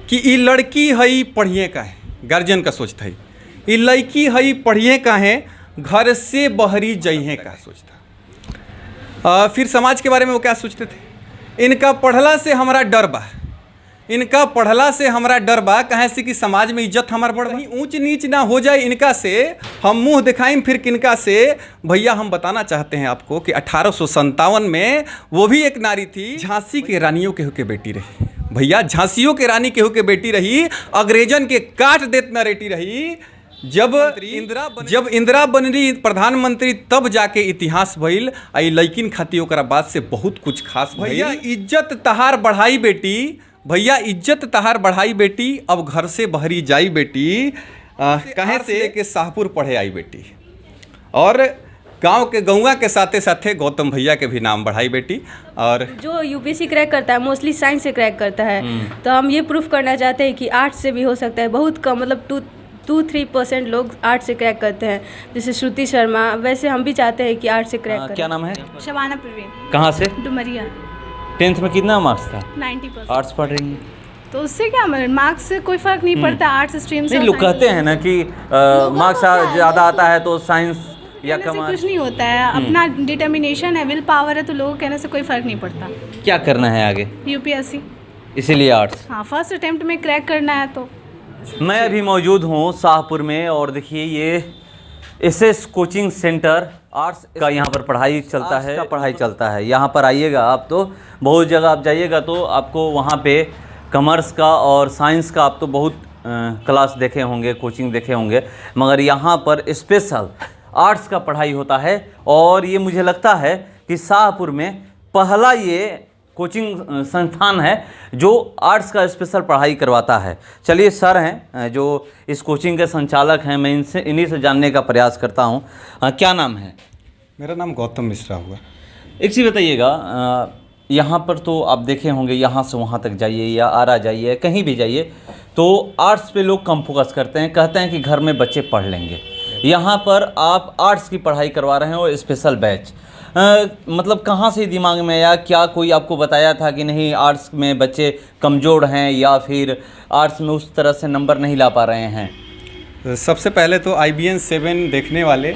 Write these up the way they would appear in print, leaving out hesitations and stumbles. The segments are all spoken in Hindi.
कि ई लड़की हई पढ़िए का है, गार्जियन का सोच था। ई लड़की हई पढ़िए का है, घर से बहरी जइहे का सोच था। फिर समाज के बारे में वो क्या सोचते थे, इनका पढ़ला से हमारा डर बा, इनका पढ़ला से हमारा डर बा, कहे से कि समाज में इज्जत हमार बढ़ रही, ऊंच नीच ना हो जाए इनका से, हम मुंह दिखाएं फिर किनका से। भैया हम बताना चाहते हैं आपको कि 1857 में वो भी एक नारी थी, झांसी के रानियों केहू के बेटी रही। भैया झांसियों के रानी केहू के बेटी रही, अंग्रेजन के काट देत न रेटी रही। जब इंदिरा बनली प्रधानमंत्री तब जाके इतिहास भइल। आई लैकिन खाती ओकरा बाद से बहुत कुछ खास भैया इज्जत तहार बढ़ाई बेटी, भैया इज्जत तहार बढ़ाई बेटी, अब घर से बहरी जाई बेटी, कहे से के शाहपुर पढ़े आई बेटी। और गांव के गौवा के साथे साथे गौतम भैया के भी नाम बढ़ाई बेटी। और जो यूपीएससी क्रैक करता है मोस्टली साइंस से क्रैक करता है, तो हम ये प्रूफ करना चाहते हैं कि आर्ट्स से भी हो सकता है। बहुत कम मतलब 2-3% लोग आर्ट से क्रैक करते हैं, जैसे श्रुति शर्मा। वैसे हम भी चाहते हैं कि आर्ट से क्रैक करें। क्या नाम है? शबाना परवीन। कहाँ से? डुमरिया। 10th में कितना मार्क्स था? 90%। आर्ट्स पढ़ रही हैं तो उससे क्या मतलब मार्क्स से कोई फर्क नहीं पड़ता आर्ट्स स्ट्रीम से। नहीं, लोग कहते हैं ना कि मार्क्स ज़्यादा आता है तो साइंस या कम। कुछ नहीं होता है, अपना डिटर्मिनेशन है, विल पावर है, तो लोगों कहने से कोई फर्क नहीं पड़ता। क्या करना है आगे? यूपीएससी। इसीलिए आर्ट्स। हाँ, फर्स्ट अटेम्प्ट में क्रैक करना है तो। मैं अभी मौजूद हूँ शाहपुर में और देखिए ये एसएस कोचिंग सेंटर आर्ट्स का यहाँ पर पढ़ाई चलता है। यहाँ पर आइएगा आप तो बहुत जगह आप जाइएगा तो आपको वहाँ पे कॉमर्स का और साइंस का आप तो बहुत क्लास देखे होंगे, कोचिंग देखे होंगे, मगर यहाँ पर स्पेशल आर्ट्स का पढ़ाई होता है। और ये मुझे लगता है कि शाहपुर में पहला ये कोचिंग संस्थान है जो आर्ट्स का स्पेशल पढ़ाई करवाता है। चलिए सर हैं जो इस कोचिंग के संचालक हैं, मैं इन्हीं से जानने का प्रयास करता हूँ। क्या नाम है? मेरा नाम गौतम मिश्रा हुआ। एक चीज़ बताइएगा, यहाँ पर तो आप देखे होंगे यहाँ से वहाँ तक जाइए या आरा जाइए कहीं भी जाइए तो आर्ट्स पे लोग कम फोकस करते हैं, कहते हैं कि घर में बच्चे पढ़ लेंगे। यहाँ पर आप आर्ट्स की पढ़ाई करवा रहे हैं और स्पेशल बैच, मतलब कहाँ से दिमाग में आया? क्या कोई आपको बताया था कि नहीं आर्ट्स में बच्चे कमज़ोर हैं या फिर आर्ट्स में उस तरह से नंबर नहीं ला पा रहे हैं? सबसे पहले तो IBN 7 देखने वाले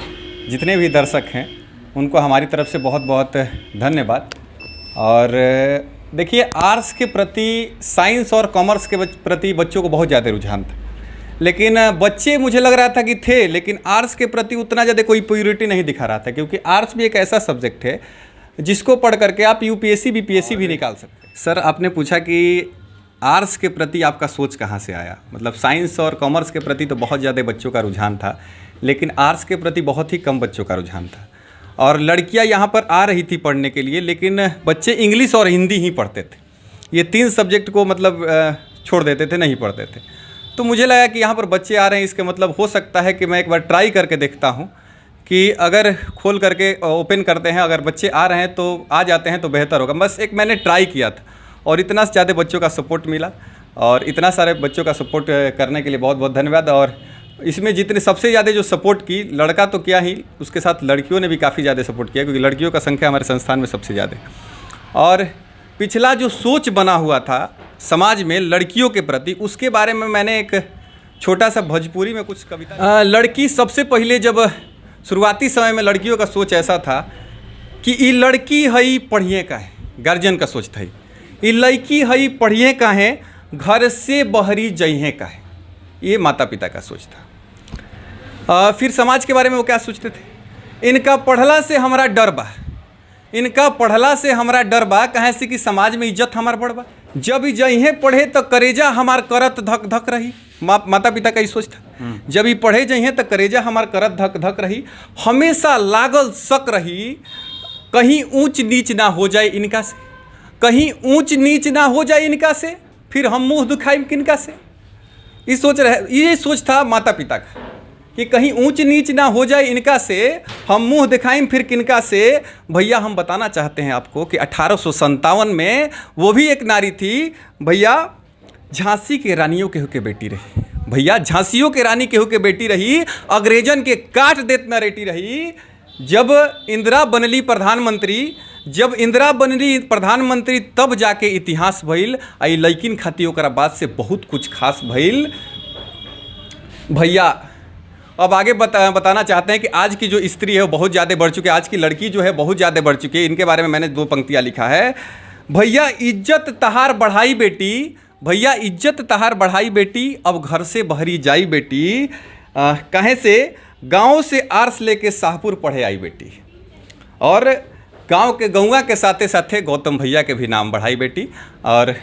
जितने भी दर्शक हैं उनको हमारी तरफ से बहुत बहुत धन्यवाद। और देखिए आर्ट्स के प्रति, साइंस और कॉमर्स के प्रति बच्चों को बहुत ज़्यादा रुझान था, लेकिन बच्चे मुझे लग रहा था कि थे, लेकिन आर्ट्स के प्रति उतना ज़्यादा कोई प्रायोरिटी नहीं दिखा रहा था, क्योंकि आर्ट्स भी एक ऐसा सब्जेक्ट है जिसको पढ़ करके आप UPSC BPSC भी निकाल सकते हैं। सर आपने पूछा कि आर्ट्स के प्रति आपका सोच कहाँ से आया, मतलब साइंस और कॉमर्स के प्रति तो बहुत ज़्यादा बच्चों का रुझान था, लेकिन आर्ट्स के प्रति बहुत ही कम बच्चों का रुझान था। और लड़कियाँ यहाँ पर आ रही थी पढ़ने के लिए, लेकिन बच्चे इंग्लिश और हिंदी ही पढ़ते थे, ये 3 सब्जेक्ट को मतलब छोड़ देते थे, नहीं पढ़ते थे। तो मुझे लगा कि यहाँ पर बच्चे आ रहे हैं, इसके मतलब हो सकता है कि मैं एक बार ट्राई करके देखता हूँ कि अगर खोल करके ओपन करते हैं, अगर बच्चे आ रहे हैं तो आ जाते हैं तो बेहतर होगा। बस एक मैंने ट्राई किया था और इतना ज़्यादा बच्चों का सपोर्ट मिला, और इतना सारे बच्चों का सपोर्ट करने के लिए बहुत बहुत धन्यवाद। और इसमें जितने सबसे ज़्यादा जो सपोर्ट की, लड़का तो क्या ही, उसके साथ लड़कियों ने भी काफ़ी ज़्यादा सपोर्ट किया, क्योंकि लड़कियों का संख्या हमारे संस्थान में सबसे ज़्यादा है। और पिछला जो सोच बना हुआ था समाज में लड़कियों के प्रति, उसके बारे में मैंने एक छोटा सा भोजपुरी में कुछ कविता। लड़की सबसे पहले, जब शुरुआती समय में लड़कियों का सोच ऐसा था कि ई लड़की हई पढ़िए का है, गार्जियन का सोच था, ई लड़की हई पढ़िए का है, घर से बहरी जइहे का है, ये माता पिता का सोच था। फिर समाज के बारे में वो क्या सोचते थे, इनका पढ़ला से हमारा डर बा, इनका पढ़ला से हमारा डर बा, कहे से कि समाज में इज्जत हमार बढ़ बा, जब ही जइहे पढ़े तो करेजा हमार करत धक धक रही। माता पिता का ही सोच था, जब ही पढ़े जइहे तो करेजा हमार करत धक धक रही, हमेशा लागल शक रही, कहीं ऊंच नीच ना हो जाए इनका से, कहीं ऊंच नीच ना हो जाए इनका से, फिर हम मुँह दुखाई किनका से। ये सोच था माता पिता का कि कहीं ऊंच नीच ना हो जाए इनका से, हम मुंह दिखाएं फिर किनका से। भैया हम बताना चाहते हैं आपको कि 1857 में वो भी एक नारी थी, भैया झांसी के रानियों केहू के बेटी रही। भैया झांसियों के रानी केहू के बेटी रही, अंग्रेजन के काट देत न रेटी रही। जब इंदिरा बनली प्रधानमंत्री जब इंदिरा बनली प्रधानमंत्री तब जाके इतिहास भइल। आई लैकिन खाती ओकरा बाद से बहुत कुछ खास भइल। भैया अब आगे बताना चाहते हैं कि आज की जो स्त्री है वो बहुत ज़्यादा बढ़ चुकी है, आज की लड़की जो है बहुत ज़्यादा बढ़ चुकी है। इनके बारे में मैंने 2 पंक्तियाँ लिखा है। भैया इज्जत तहार बढ़ाई बेटी, भैया इज्जत तहार बढ़ाई बेटी, अब घर से बहरी जाई बेटी, कहें से गांव से आर्स लेके शाहपुर पढ़े आई बेटी। और गांव के गौवा के साथे साथे गौतम भैया के भी नाम बढ़ाई बेटी। और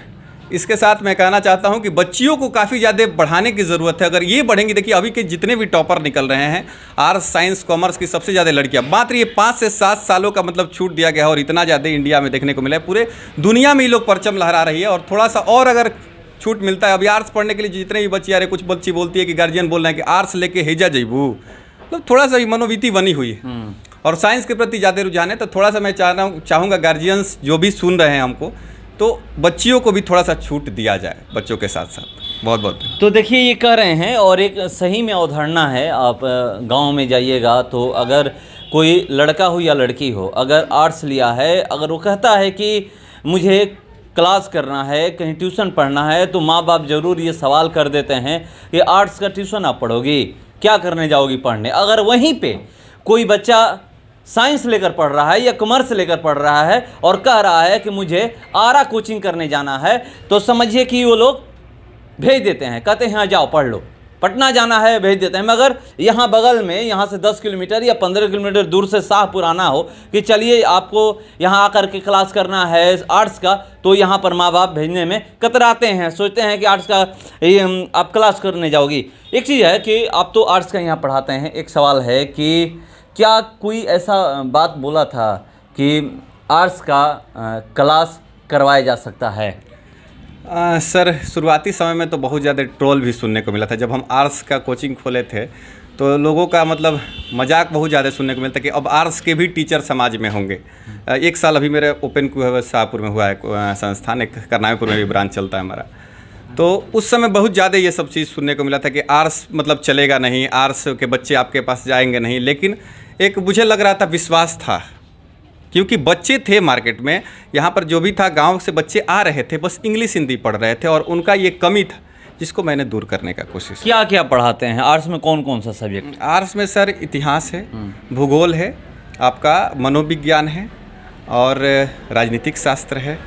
इसके साथ मैं कहना चाहता हूं कि बच्चियों को काफ़ी ज़्यादा बढ़ाने की ज़रूरत है। अगर ये बढ़ेंगी, देखिए अभी के जितने भी टॉपर निकल रहे हैं आर्ट्स साइंस कॉमर्स की सबसे ज़्यादा लड़कियां, मात्र ये 5 से 7 सालों का मतलब छूट दिया गया है और इतना ज़्यादा इंडिया में देखने को मिला है। पूरे दुनिया में ये लोग परचम लहरा रही है। और थोड़ा सा और अगर छूट मिलता है, अभी आर्ट्स पढ़ने के लिए जितने भी बच्चे आ रहे, कुछ बच्ची बोलती है कि गार्जियन बोल रहे हैं कि आर्ट्स लेके हेजा जइबू, मतलब थोड़ा सा मनोवीति बनी हुई है और साइंस के प्रति ज़्यादा रुझान है। तो थोड़ा सा मैं चाहूँगा गार्जियंस जो भी सुन रहे हैं हमको, तो बच्चियों को भी थोड़ा सा छूट दिया जाए बच्चों के साथ साथ। बहुत बहुत तो देखिए ये कह रहे हैं, और एक सही में अवधारणा है। आप गांव में जाइएगा तो अगर कोई लड़का हो या लड़की हो, अगर आर्ट्स लिया है, अगर वो कहता है कि मुझे क्लास करना है, कहीं ट्यूशन पढ़ना है, तो माँ बाप ज़रूर ये सवाल कर देते हैं कि आर्ट्स का ट्यूशन आप पढ़ोगी, क्या करने जाओगी पढ़ने। अगर वहीं पे कोई बच्चा साइंस लेकर पढ़ रहा है या कॉमर्स लेकर पढ़ रहा है और कह रहा है कि मुझे आरा कोचिंग करने जाना है, तो समझिए कि वो लोग भेज देते हैं, कहते हैं हाँ जाओ पढ़ लो। पटना जाना है भेज देते हैं, मगर यहाँ बगल में, यहाँ से 10 किलोमीटर या 15 किलोमीटर दूर से शाहपुर आना हो कि चलिए आपको यहाँ आकर के क्लास करना है आर्ट्स का, तो यहाँ पर माँ बाप भेजने में कतराते हैं, सोचते हैं कि आर्ट्स का आप क्लास करने जाओगी। एक चीज़ है कि आप तो आर्ट्स का यहाँ पढ़ाते हैं, एक सवाल है कि क्या कोई ऐसा बात बोला था कि आर्ट्स का क्लास करवाया जा सकता है? सर शुरुआती समय में तो बहुत ज़्यादा ट्रोल भी सुनने को मिला था। जब हम आर्ट्स का कोचिंग खोले थे तो लोगों का मतलब मजाक बहुत ज़्यादा सुनने को मिलता कि अब आर्ट्स के भी टीचर समाज में होंगे। 1 साल अभी मेरे ओपन शाहपुर में हुआ है संस्थान, एक करनाईपुर में भी ब्रांच चलता है हमारा। तो उस समय बहुत ज़्यादा ये सब चीज़ सुनने को मिला था कि आर्ट्स मतलब चलेगा नहीं, आर्ट्स के बच्चे आपके पास जाएंगे नहीं। लेकिन एक मुझे लग रहा था विश्वास था, क्योंकि बच्चे थे मार्केट में, यहाँ पर जो भी था गांव से बच्चे आ रहे थे, बस इंग्लिश हिंदी पढ़ रहे थे और उनका ये कमी था जिसको मैंने दूर करने का कोशिश। क्या क्या पढ़ाते हैं आर्ट्स में, कौन कौन सा सब्जेक्ट? आर्ट्स में सर इतिहास है, भूगोल है, आपका मनोविज्ञान है और राजनीतिक शास्त्र है।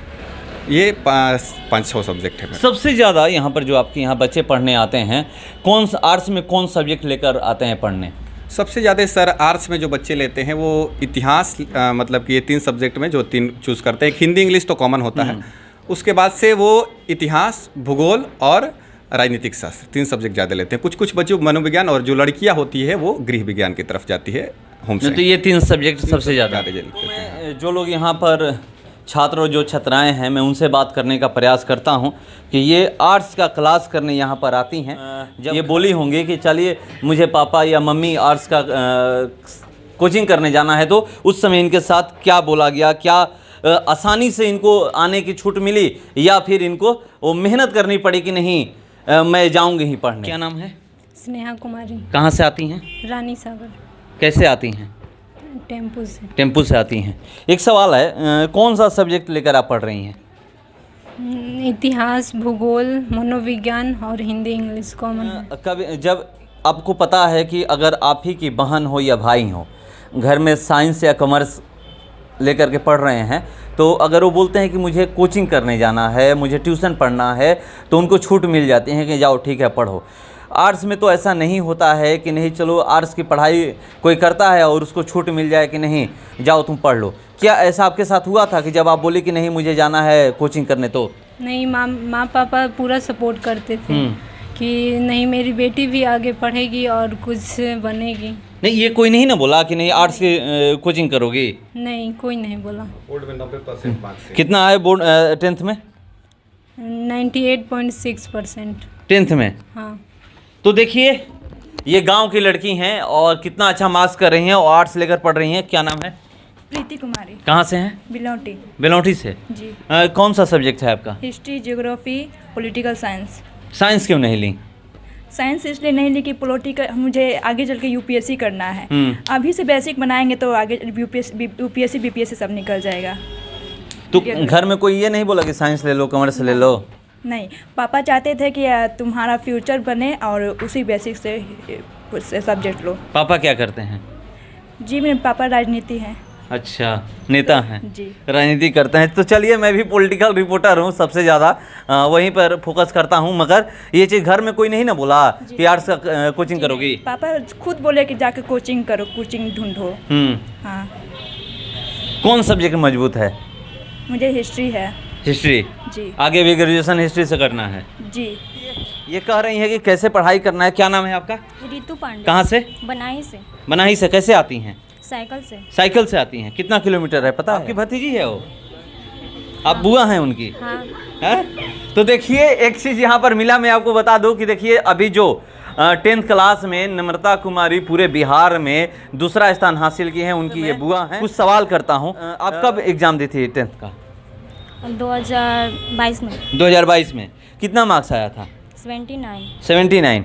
ये 5-6 सब्जेक्ट है। सबसे ज़्यादा यहाँ पर जो आपके यहाँ बच्चे पढ़ने आते हैं, कौन सा आर्ट्स में कौन सब्जेक्ट लेकर आते हैं पढ़ने? सबसे ज़्यादा सर आर्ट्स में जो बच्चे लेते हैं वो इतिहास, मतलब कि ये 3 सब्जेक्ट में जो 3 चूज़ करते हैं। हिंदी इंग्लिश तो कॉमन होता है, उसके बाद से वो इतिहास, भूगोल और राजनीतिक शास्त्र 3 सब्जेक्ट ज़्यादा लेते हैं। कुछ बच्चे मनोविज्ञान, और जो लड़कियां होती है वो गृह विज्ञान की तरफ जाती है, होम साइंस। तो ये 3 सब्जेक्ट सबसे ज़्यादा। जो लोग यहाँ पर छात्र और जो छात्राएं हैं, मैं उनसे बात करने का प्रयास करता हूं कि ये आर्ट्स का क्लास करने यहाँ पर आती हैं। जब ये बोली होंगी कि चलिए मुझे पापा या मम्मी आर्ट्स का कोचिंग करने जाना है, तो उस समय इनके साथ क्या बोला गया, क्या आसानी से इनको आने की छूट मिली या फिर इनको वो मेहनत करनी पड़ी कि नहीं मैं जाऊँगी ही पढ़ने? क्या नाम है? स्नेहा कुमारी। कहाँ से आती हैं? रानी सागर। कैसे आती हैं? टेम्पू से। टेम्पू से आती हैं। एक सवाल है, कौन सा सब्जेक्ट लेकर आप पढ़ रही हैं? इतिहास, भूगोल, मनोविज्ञान और हिंदी इंग्लिश कॉमन। कभी जब आपको पता है कि अगर आप ही की बहन हो या भाई हो, घर में साइंस या कॉमर्स लेकर के पढ़ रहे हैं, तो अगर वो बोलते हैं कि मुझे कोचिंग करने जाना है, मुझे ट्यूशन पढ़ना है, तो उनको छूट मिल जाती है कि जाओ ठीक है पढ़ो। आर्ट्स में तो ऐसा नहीं होता है कि नहीं चलो आर्ट्स की पढ़ाई कोई करता है और उसको छूट मिल जाए कि नहीं जाओ तुम पढ़ लो। क्या ऐसा आपके साथ हुआ था कि जब आप बोले कि नहीं मुझे जाना है कोचिंग करने? तो नहीं, माँ पापा पूरा सपोर्ट करते थे कि नहीं मेरी बेटी भी आगे पढ़ेगी और कुछ बनेगी। नहीं, ये कोई नहीं ना बोला कि नहीं आर्ट्स की कोचिंग करोगी? नहीं, कोई नहीं बोला। बोर्ड में 90% मार्क्स। कितना आए बोर्ड 10th में? 98.6%। 10th में? हाँ। तो देखिए ये गांव की लड़की हैं और कितना अच्छा मार्क्स कर रही हैं और आर्ट्स लेकर पढ़ रही हैं। क्या नाम है? प्रीति कुमारी। कहाँ से हैं? बिलौटी। बिलौटी से जी। कौन सा सब्जेक्ट है आपका? History, geography, political science. Science क्यों नहीं ली? साइंस इसलिए नहीं ली कि पॉलिटिकल मुझे आगे चल के यूपीएससी करना है। अभी से बेसिक बनाएंगे तो आगे यूपीएससी बीपीएससी सब निकल जाएगा। तो घर में कोई ये नहीं बोला कि साइंस ले लो, कॉमर्स ले लो? नहीं, पापा चाहते थे कि तुम्हारा फ्यूचर बने और उसी बेसिक से सब्जेक्ट लो। पापा क्या करते हैं? जी मेरे पापा राजनीति हैं। अच्छा, नेता हैं जी, राजनीति करते हैं। तो चलिए, मैं भी पॉलिटिकल रिपोर्टर हूँ, सबसे ज़्यादा वहीं पर फोकस करता हूँ। मगर ये चीज़ घर में कोई नहीं ना बोला कि आर्ट्स का कोचिंग करोगी? पापा खुद बोले कि जाके कोचिंग करो, कोचिंग ढूंढो। हाँ। कौन सब्जेक्ट मजबूत है? मुझे हिस्ट्री है। हिस्ट्री? जी। आगे भी ग्रेजुएशन हिस्ट्री से करना है? जी। ये कह रही है कि कैसे पढ़ाई करना है। क्या नाम है आपका? रितु पांडे। कहाँ से? बनाही से। बनाही से। कैसे आती हैं? साइकिल से। साइकिल से आती हैं। कितना किलोमीटर है पता है? आपकी भतीजी है वो? आप बुआ हैं उनकी? हाँ। है? तो देखिए, एक चीज़ यहाँ पर मिला, मैं आपको बता दूं कि देखिए, अभी जो 10th क्लास में नम्रता कुमारी पूरे बिहार में दूसरा स्थान हासिल किए हैं, उनकी ये बुआ हैं। कुछ सवाल करता हूँ, आप कब एग्जाम दी थी 10th का? 2022 में। 2022 में। कितना मार्क्स आया था? 79।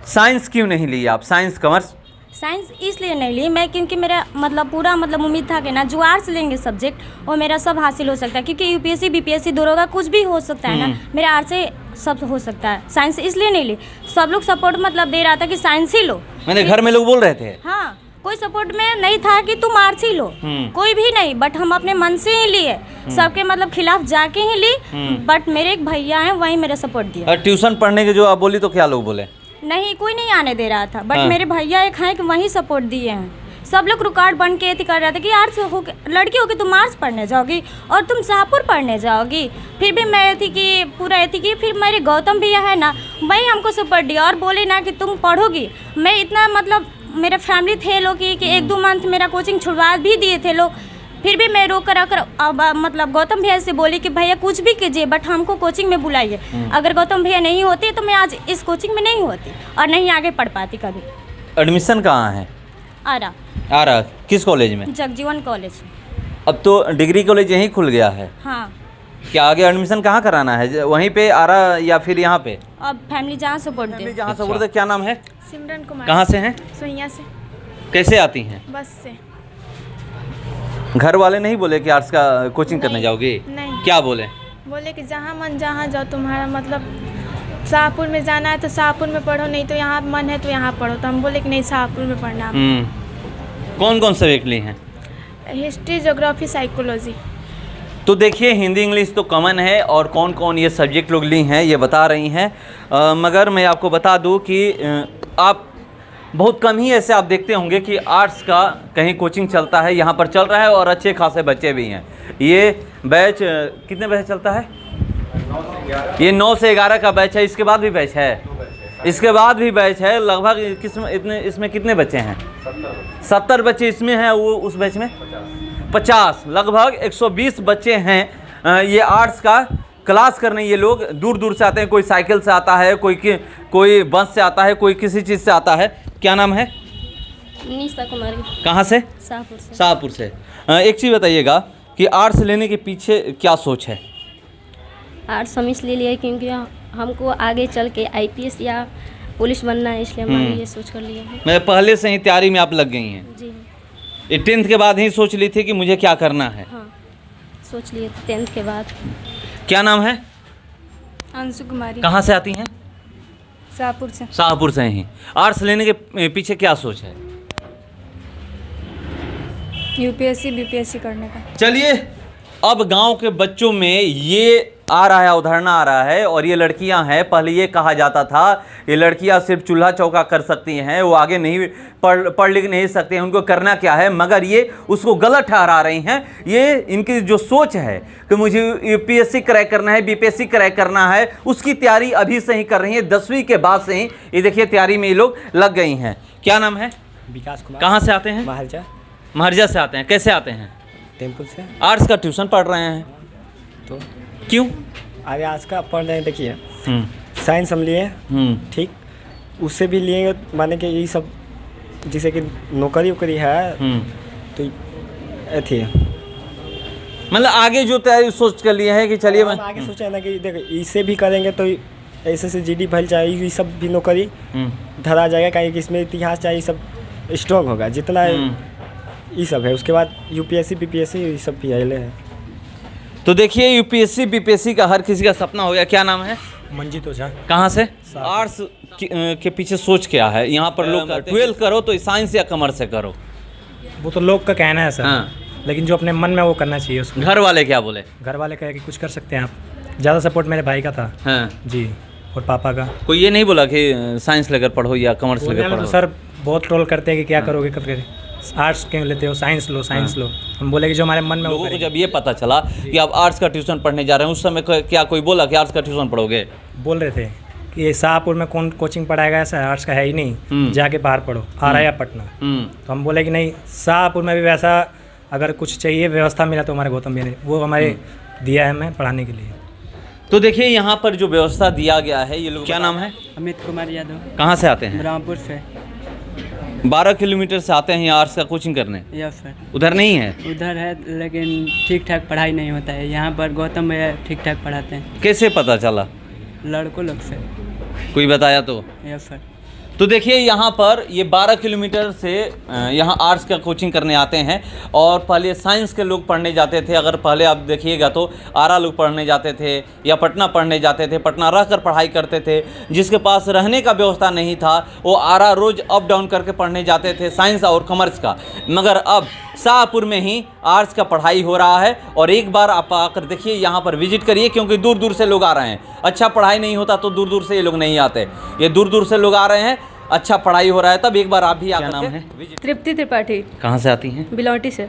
साइंस क्यों नहीं ली आप? Science, commerce? साइंस इसलिए नहीं ली मैं क्योंकि मेरा पूरा उम्मीद था कि ना जो आर्ट्स लेंगे सब्जेक्ट वो मेरा सब हासिल हो सकता है, क्योंकि यूपीएससी बीपीएससी दोनों का कुछ भी हो सकता है ना, मेरा आर्ट्स से सब हो सकता है। साइंस इसलिए नहीं ली, सब लोग सपोर्ट दे रहा था कि साइंस ही लो। मैंने घर में लोग बोल रहे थे? हाँ, कोई सपोर्ट में नहीं था कि तुम आर्ट्स ही लो, कोई भी नहीं, बट हम अपने मन से ही लिए, सबके खिलाफ जाके ही ली। बट मेरे एक भैया हैं, वही मेरा सपोर्ट दिया। और ट्यूशन पढ़ने के जो आप बोली तो क्या लोग बोले? नहीं, कोई नहीं आने दे रहा था, बट मेरे भैया एक हैं कि वही सपोर्ट दिए हैं। सब लोग रुकावट बन के कर रहे थे कि आर्ट्स हो, लड़की हो के तुम आर्ट्स पढ़ने जाओगी और तुम शाहपुर पढ़ने जाओगी। फिर भी मैं थी कि पूरा थी कि फिर मेरे गौतम भैया है ना, वही हमको सपोर्ट दिया और बोले ना कि तुम पढ़ोगी। मैं इतना मेरे फैमिली थे लोग कि 1-2 मंथ मेरा कोचिंग छुड़वा भी दिए थे लोग, फिर भी मैं रोक कर अब गौतम भैया से बोली कि भैया कुछ भी कीजिए बट हमको कोचिंग में बुलाइए। अगर गौतम भैया नहीं होते तो मैं आज इस कोचिंग में नहीं होती और नहीं आगे पढ़ पाती कभी। एडमिशन कहाँ है? आरा। किस कॉलेज में? जगजीवन कॉलेज। अब तो डिग्री कॉलेज यहीं खुल गया है। हाँ। क्या आगे एडमिशन कहाँ कराना है? वहीं पे आरा या फिर यहाँ पे? अब फैमिली जहाँ सपोर्ट दे। जहाँ सपोर्ट दे। क्या नाम है? सिमरन कुमार। कहाँ से हैं? सोहिया से। कैसे आती हैं? बस से। घर वाले नहीं बोले कि आर्ट्स का कोचिंग करने जाओगी? नहीं। क्या बोले? बोले कि जहाँ मन जहाँ जाओ, तुम्हारा शाहपुर में जाना है तो शाहपुर में पढ़ो, नहीं तो यहाँ मन है तो यहाँ पढ़ो। तो हम बोले कि नहीं, शाहपुर में पढ़ना। कौन कौन सब्जेक्ट ली हैं? History, geography, psychology. तो देखिए, हिंदी इंग्लिश तो कॉमन है और कौन कौन ये सब्जेक्ट लोग ली हैं ये बता रही हैं। मगर मैं आपको बता दूं कि आप बहुत कम ही ऐसे आप देखते होंगे कि आर्ट्स का कहीं कोचिंग चलता है। यहाँ पर चल रहा है और अच्छे खासे बच्चे भी हैं। ये बैच कितने बजे चलता है? ये 9 से 11 का बैच है। इसके बाद भी बैच है? इसके बाद भी बैच है। लगभग इसमें कितने बच्चे हैं? 70 बच्चे इसमें हैं। वो उस बैच में 50, लगभग 120 बच्चे हैं। ये आर्ट्स का क्लास करने ये लोग दूर दूर से आते हैं। कोई साइकिल से आता है, कोई बस से आता है, कोई किसी चीज़ से आता है। क्या नाम है? निशा कुमारी। कहाँ से? शाहपुर से। शाहपुर से। एक चीज़ बताइएगा कि आर्ट्स लेने के पीछे क्या सोच है? आर्ट्स हम इसलिए लिए क्योंकि हमको आगे चल के आईपीएस या पुलिस बनना है, इसलिए हमारे ये सोच कर लिए हैं। मैं पहले से ही तैयारी में आप लग गई हैं? जी। ये 10th के बाद ही सोच ली थी कि मुझे क्या करना है? हाँ, सोच लिए थे 10th के बाद। क्या नाम है? अंशु कुमारी। कहाँ से आती हैं? शाहपुर से। शाहपुर से ही। आर्ट्स लेने के पीछे क्या सोच है? यूपीएससी बीपीएससी करने का। चलिए, अब गांव के बच्चों में ये आ रहा है, अवधारणा आ रहा है। और ये लड़कियां हैं, पहले ये कहा जाता था ये लड़कियां सिर्फ चूल्हा चौका कर सकती हैं, वो आगे नहीं पढ़ लिख नहीं सकती हैं, उनको करना क्या है। मगर ये उसको गलत ठहरा रही हैं। ये इनकी जो सोच है कि मुझे यूपीएससी क्रैक करना है, बीपीएससी क्रैक करना है, उसकी तैयारी अभी से ही कर रही है। 10वीं के बाद से ही ये देखिए तैयारी में ये लोग लग गई हैं। क्या नाम है? विकास कुमार। कहाँ से आते हैं? महरजा से आते हैं। कैसे आते हैं? टेम्पल से। आर्ट्स का ट्यूशन पढ़ रहे हैं तो क्यों? आगे आज का पढ़ रहे हैं। देखिए, साइंस हम लिए, ठीक, उससे भी लिए माने कि यही सब जैसे कि नौकरी वोकरी है तो थी। मतलब आगे जो तैयारी सोच कर लिए है कि चलिए मैं आगे सोचा है ना कि देखो इससे भी करेंगे तो SSGD भल चाहिए, ये सब भी नौकरी धरा जाएगा, कहीं कि इसमें इतिहास चाहिए, सब स्ट्रॉन्ग होगा जितना ये सब है। उसके बाद UPSC BPSC ये सब भी आए हैं। तो देखिए UPSC BPSC का हर किसी का सपना हो गया। क्या नाम है? मंजीत ओझा। कहाँ से? आर्ट्स के पीछे सोच क्या है? यहाँ पर लोग 12 करो तो साइंस या कॉमर्स से करो, वो तो लोग का कहना है सर। हाँ। लेकिन जो अपने मन में वो करना चाहिए उसको। घर वाले क्या बोले? घर वाले कहे कि कुछ कर सकते हैं आप। ज़्यादा सपोर्ट मेरे भाई का था। हाँ जी, और पापा का। कोई ये नहीं बोला कि साइंस लेकर पढ़ो या कॉमर्स लेकर तो पढ़ो? सर बहुत ट्रोल करते हैं कि क्या करोगे, कब करोगे, आर्ट्स क्यों लेते हो, साइंस लो, साइंस लो। हम बोले कि जो हमारे मन में वो लोगों को करेंगे। जब ये पता चला कि आप आर्ट्स का ट्यूशन पढ़ने जा रहे हैं, उस समय क्या कोई बोला कि आर्ट्स का ट्यूशन पढ़ोगे? बोल रहे थे कि ये शाहपुर में कौन कोचिंग पढ़ाएगा, ऐसा आर्ट्स का है ही नहीं, जाके बाहर पढ़ो, आरा या पटना। तो हम बोले कि नहीं, शाहपुर में भी वैसा अगर कुछ चाहिए व्यवस्था मिला तो हमारे गौतम भैया ने वो हमारे दिया है हमें पढ़ाने के लिए। तो देखिए यहाँ पर जो व्यवस्था दिया गया है, ये लोग, क्या नाम है? अमित कुमार यादव। कहाँ से आते हैं? ब्रह्मपुर से। 12 किलोमीटर से आते हैं आर्ट्स का कोचिंग करने? या फिर उधर नहीं है? उधर है लेकिन ठीक ठाक पढ़ाई नहीं होता है। यहाँ पर गौतम भैया ठीक ठाक पढ़ाते हैं। कैसे पता चला? लड़कों लोग से। कोई बताया तो? या फिर तो देखिए यहाँ पर ये 12 किलोमीटर से यहाँ आर्ट्स का कोचिंग करने आते हैं। और पहले साइंस के लोग पढ़ने जाते थे। अगर पहले आप देखिएगा तो आरा लोग पढ़ने जाते थे या पटना पढ़ने जाते थे, पटना रहकर पढ़ाई करते थे। जिसके पास रहने का व्यवस्था नहीं था वो आरा रोज़ अप डाउन करके पढ़ने जाते थे साइंस और कॉमर्स का। मगर अब शाहपुर में ही आर्ट्स का पढ़ाई हो रहा है। और एक बार आप आकर देखिए, यहाँ पर विजिट करिए, क्योंकि दूर दूर से लोग आ रहे हैं। अच्छा पढ़ाई नहीं होता तो दूर दूर से ये लोग नहीं आते, ये दूर दूर से लोग आ रहे हैं। अच्छा पढ़ाई हो रहा है तब एक बार आप भी आकर। नाम है? तृप्ति त्रिपाठी। कहाँ से आती हैं? बिलौटी से।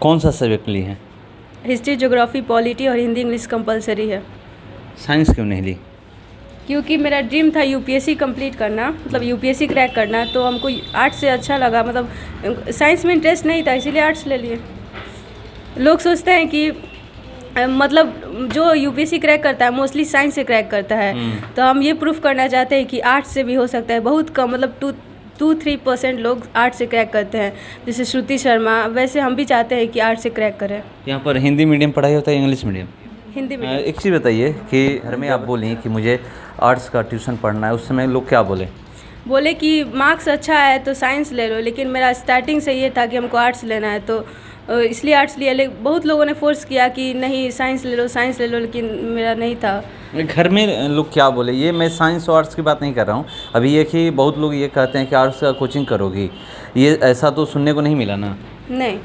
कौन सा सब्जेक्ट ली हैं? हिस्ट्री, ज्योग्राफी, पॉलिटी और हिंदी इंग्लिश कंपलसरी है। साइंस क्यों नहीं ली? क्योंकि मेरा ड्रीम था UPSC कंप्लीट करना, मतलब UPSC क्रैक करना। तो हमको आर्ट्स से अच्छा लगा, मतलब साइंस में इंटरेस्ट नहीं था, इसीलिए आर्ट्स ले लिए। लोग सोचते हैं कि मतलब जो UPSC क्रैक करता है मोस्टली साइंस से क्रैक करता है। तो हम ये प्रूफ करना चाहते हैं कि आर्ट्स से भी हो सकता है। बहुत कम, मतलब 2-3% लोग आर्ट्स से क्रैक करते हैं, जैसे श्रुति शर्मा। वैसे हम भी चाहते हैं कि आर्ट्स से क्रैक करें। यहाँ पर हिंदी मीडियम पढ़ाई होता है, इंग्लिश मीडियम? हिंदी में। एक चीज़ बताइए कि घर में आप बोली कि मुझे आर्ट्स का ट्यूशन पढ़ना है, उस समय लोग क्या बोले? बोले कि मार्क्स अच्छा है तो साइंस ले लो, लेकिन मेरा स्टार्टिंग से ये था कि हमको आर्ट्स लेना है, तो इसलिए आर्ट्स लिया। लेकिन बहुत लोगों ने फोर्स किया कि नहीं साइंस ले लो, साइंस ले लो, लेकिन मेरा नहीं था। घर में लोग क्या बोले? ये मैं साइंस और आर्ट्स की बात नहीं कर रहा हूँ अभी। ये कि बहुत लोग ये कहते हैं कि आर्ट्स का कोचिंग करोगी, ये ऐसा तो सुनने को नहीं मिला ना? नहीं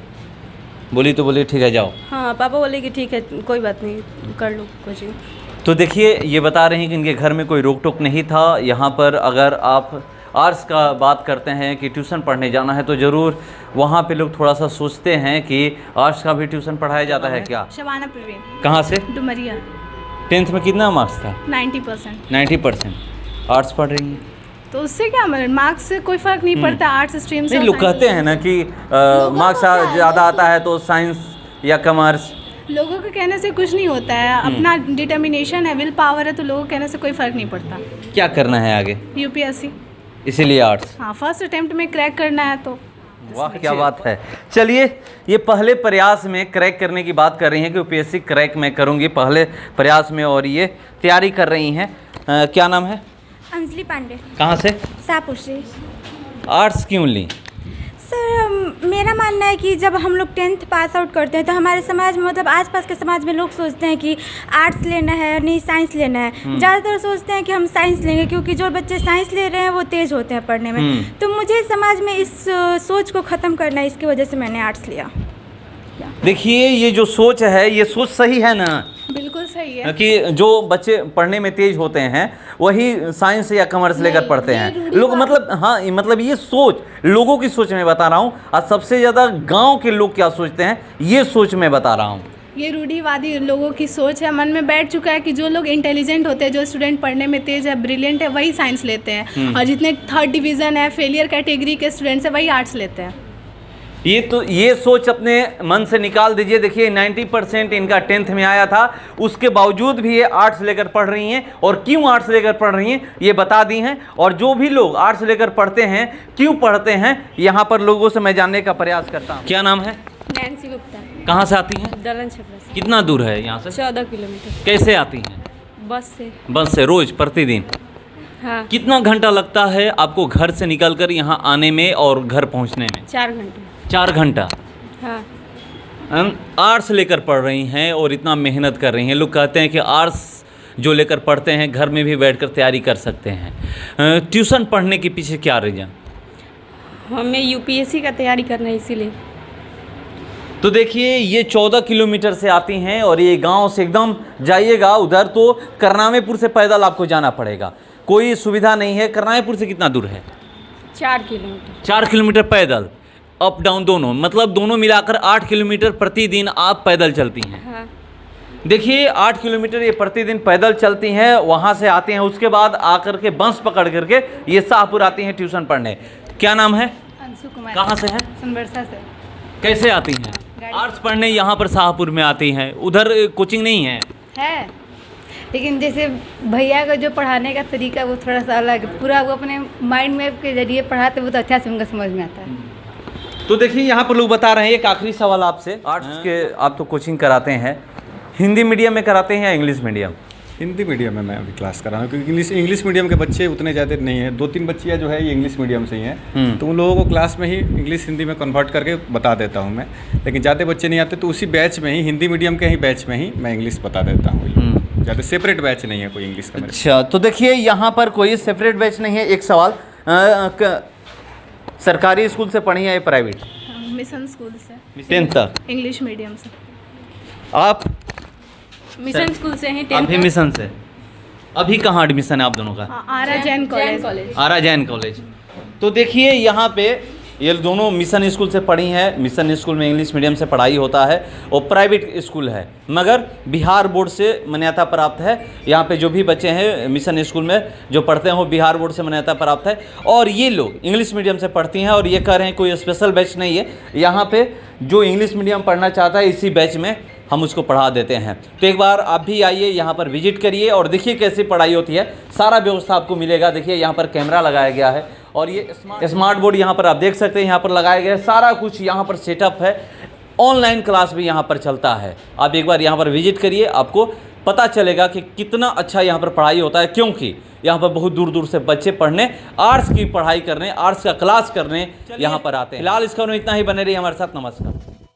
बोली तो बोली ठीक है जाओ। हाँ, पापा बोले कि ठीक है कोई बात नहीं, कर लो कोचिंग। तो देखिए ये बता रहे हैं कि इनके घर में कोई रोक टोक नहीं था। यहाँ पर अगर आप आर्ट्स का बात करते हैं कि ट्यूशन पढ़ने जाना है तो ज़रूर वहाँ पे लोग थोड़ा सा सोचते हैं कि आर्ट्स का भी ट्यूशन पढ़ाया जाता है क्या? शबाना प्रवीण। कहाँ से? डुमरिया। 10th में कितना मार्क्स था? 90%। 90%। आर्ट्स पढ़ रही हैं तो उससे क्या मार्क्स से कोई फ़र्क नहीं पड़ता, आर्ट्स स्ट्रीम से। नहीं, लोग कहते हैं ना कि मार्क्स ज़्यादा आता है तो साइंस या कॉमर्स। लोगों के कहने से कुछ नहीं होता है, अपना डिटर्मिनेशन है, विल पावर है, तो लोगों के कहने से कोई फ़र्क नहीं पड़ता। क्या करना है आगे? UPSC। इसीलिए आर्ट्स? हाँ, फर्स्ट अटेम्प्ट में क्रैक करना है तो। वाह क्या बात है। चलिए ये पहले प्रयास में क्रैक करने की बात कर रही हैं कि UPSC क्रैक मैं करूंगी पहले प्रयास में, और ये तैयारी कर रही हैं। क्या नाम है? अंजलि पांडे। कहाँ से? शाहपुर से। आर्ट्स क्यों ली? सर मेरा मानना है कि जब हम लोग 10th पास आउट करते हैं तो हमारे समाज में, मतलब आसपास के समाज में लोग सोचते हैं कि आर्ट्स लेना है, नहीं साइंस लेना है। ज़्यादातर सोचते हैं कि हम साइंस लेंगे क्योंकि जो बच्चे साइंस ले रहे हैं वो तेज़ होते हैं पढ़ने में। तो मुझे समाज में इस सोच को ख़त्म करना है, इसकी वजह से मैंने आर्ट्स लिया। देखिए ये जो सोच है ये सोच सही है ना? बिल्कुल सही है कि जो बच्चे पढ़ने में तेज होते हैं वही साइंस या कॉमर्स लेकर पढ़ते हैं लोग। मतलब हाँ, मतलब ये सोच लोगों की सोच मैं बता रहा हूँ। और सबसे ज़्यादा गांव के लोग क्या सोचते हैं ये सोच मैं बता रहा हूँ। ये रूढ़िवादी लोगों की सोच है, मन में बैठ चुका है कि जो लोग इंटेलिजेंट होते हैं, जो स्टूडेंट पढ़ने में तेज है, ब्रिलियंट है, वही साइंस लेते हैं। और जितने 3rd डिवीज़न है, फेलियर कैटेगरी के स्टूडेंट्स है, वही आर्ट्स लेते हैं। ये सोच अपने मन से निकाल दीजिए। देखिए 90% इनका 10th में आया था, उसके बावजूद भी ये आर्ट्स लेकर पढ़ रही हैं। और क्यों आर्ट्स लेकर पढ़ रही हैं ये बता दी हैं। और जो भी लोग आर्ट्स लेकर पढ़ते हैं क्यों पढ़ते हैं, यहाँ पर लोगों से मैं जानने का प्रयास करता हूँ। क्या नाम है? नैन्सी गुप्ता। कहाँ से आती हैं? दलन छपरा से। कितना दूर है यहाँ से? 14 किलोमीटर। कैसे आती हैं? बस से रोज प्रतिदिन? हाँ, कितना घंटा लगता है आपको घर से निकलकर यहाँ आने में और घर पहुँचने में? 4 घंटे। 4 घंटा। हाँ, आर्ट्स लेकर पढ़ रही हैं और इतना मेहनत कर रही हैं। लोग कहते हैं कि आर्ट्स जो लेकर पढ़ते हैं घर में भी बैठकर तैयारी कर सकते हैं। ट्यूशन पढ़ने के पीछे क्या रीज़न? हमें यूपीएससी का तैयारी करना है इसीलिए। तो देखिए ये 14 किलोमीटर से आती हैं और ये गांव से एकदम जाइएगा उधर तो करनामेपुर से पैदल आपको जाना पड़ेगा, कोई सुविधा नहीं है। करनामेपुर से कितना दूर है? 4 किलोमीटर। 4 किलोमीटर पैदल, अप डाउन दोनों, मतलब दोनों मिलाकर 8 किलोमीटर प्रतिदिन आप पैदल चलती हैं। हाँ, देखिए 8 किलोमीटर ये प्रतिदिन पैदल चलती हैं, वहाँ से आती हैं, उसके बाद आकर के बस पकड़ करके ये शाहपुर आती हैं ट्यूशन पढ़ने। क्या नाम है? अंशु कुमार। कहाँ से है? सुनबरसा से। कैसे आती हैं? आर्ट्स पढ़ने यहाँ पर शाहपुर में आती हैं, उधर कोचिंग नहीं है? है, लेकिन जैसे भैया का जो पढ़ाने का तरीका वो थोड़ा सा अलग है, पूरा वो अपने माइंड मैप के जरिए पढ़ाते वो तो अच्छा से उनका समझ में आता है। तो देखिए यहाँ पर लोग बता रहे हैं, एक आखिरी सवाल आपसे, आर्ट्स के आप तो कोचिंग कराते हैं, हिंदी मीडियम में कराते हैं या इंग्लिश मीडियम? हिंदी मीडियम में मैं अभी क्लास कर रहा हूँ, क्योंकि इंग्लिश मीडियम के बच्चे उतने ज़्यादा नहीं हैं। 2-3 बच्चियाँ जो है ये इंग्लिश मीडियम से ही हैं, तो उन लोगों को क्लास में ही इंग्लिश हिंदी में कन्वर्ट करके बता देता हूँ मैं। लेकिन ज़्यादा बच्चे नहीं आते तो उसी बैच में ही, हिंदी मीडियम के ही बैच में ही मैं इंग्लिश बता देता हूँ। ज़्यादा सेपरेट बैच नहीं है कोई इंग्लिश का मेरे। अच्छा, तो देखिए यहाँ पर कोई सेपरेट बैच नहीं है। एक सवाल, सरकारी स्कूल से पढ़ी है या प्राइवेट? मिशन स्कूल से। 10th तक? इंग्लिश मीडियम से। आप? मिशन स्कूल से ही 10th अभी मिशन से। अभी कहाँ एडमिशन है आप दोनों का? आरा जैन कॉलेज। आरा जैन कॉलेज। तो देखिए यहाँ पे ये दोनों मिशन स्कूल से पढ़ी हैं। मिशन स्कूल में इंग्लिश मीडियम से पढ़ाई होता है और प्राइवेट स्कूल है, मगर बिहार बोर्ड से मान्यता प्राप्त है। यहाँ पे जो भी बच्चे हैं मिशन स्कूल में जो पढ़ते हैं वो बिहार बोर्ड से मान्यता प्राप्त है। और ये लोग इंग्लिश मीडियम से पढ़ती हैं और ये कह रहे हैं कोई स्पेशल बैच नहीं है, यहाँ पे जो इंग्लिश मीडियम पढ़ना चाहता है इसी बैच में हम उसको पढ़ा देते हैं। तो एक बार आप भी आइए, यहाँ पर विजिट करिए और देखिए कैसी पढ़ाई होती है। सारा व्यवस्था आपको मिलेगा। देखिए यहाँ पर कैमरा लगाया गया है और ये स्मार्ट बोर्ड यहाँ पर आप देख सकते हैं, यहाँ पर लगाया गया है। सारा कुछ यहाँ पर सेटअप है। ऑनलाइन क्लास भी यहाँ पर चलता है। आप एक बार यहाँ पर विजिट करिए, आपको पता चलेगा कि कितना अच्छा यहाँ पर पढ़ाई होता है, क्योंकि यहाँ पर बहुत दूर दूर से बच्चे पढ़ने, आर्ट्स की पढ़ाई करने, आर्ट्स का क्लास करने यहाँ पर आते हैं। फिलहाल इस खबर में इतना ही, बने रहिए हमारे साथ। नमस्कार।